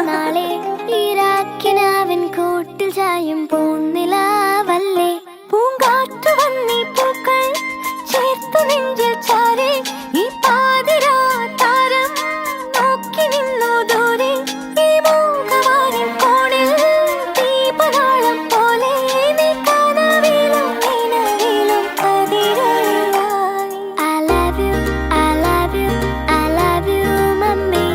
നാളെ ഈരാക്കിനാവിൻ കൂട്ടിൽ ചായും പൂന്നിലാവല്ലേ പൂങ്കാറ്റു വന്നീ പൂക്കൾ ചേർത്തു നെഞ്ചിൽ ചാരെ ഈ പാതിരാ താരം നോക്കി നിന്നു ദൂരെ ഈ മൂകവാനിൻ കോണിൽ ദീപനാളം പോലെ നീ കനവിലും നിലവിലും കതിരൊളിയായി I love you, I love you, I love you, mummy.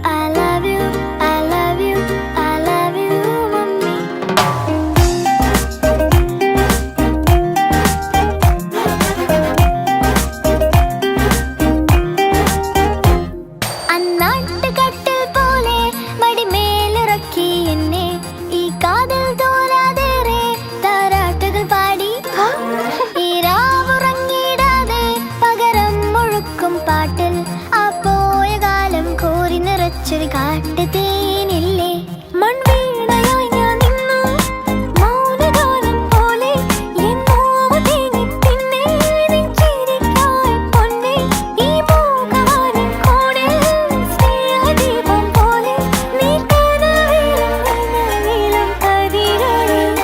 I love you, I love you, I love you, mummy. അന്നാട്ടുകട്ടിൽ പോലെ മടിമേലിറക്കി എന്നെ ഈ കാതിൽ തോരാതേറെ താരാട്ടുകൾ പാടി ഈ രാവുറങ്ങിടാതെ പകരം മുഴുക്കും പാട്ടിൽ ആ പോയ കാലം കോരി നിറച്ചൊരു കാട്ടുതേനില്ലേ മൺവീണയായി ഞാൻ നിന്നു മൗനഗാനം പോലെ എൻ നോവ് തേങ്ങി പിന്നെ നിൻ ചിരിക്കായി പൊന്നെ ഈ മൂകവാനിൻ കോണിൽ സ്നേഹദീപം പോലെ നീ കനവിലും നിലവിലും കതിരൊളിയായി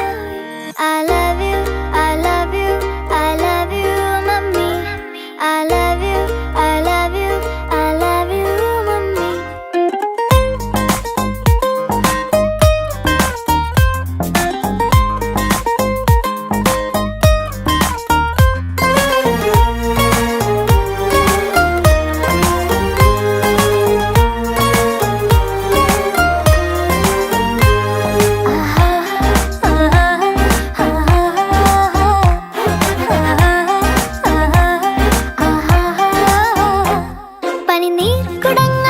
I love you, I love you, I love you, mummy. I love you, I love you, I love you, mummy. പനിനീർ കുടങ്ങൾ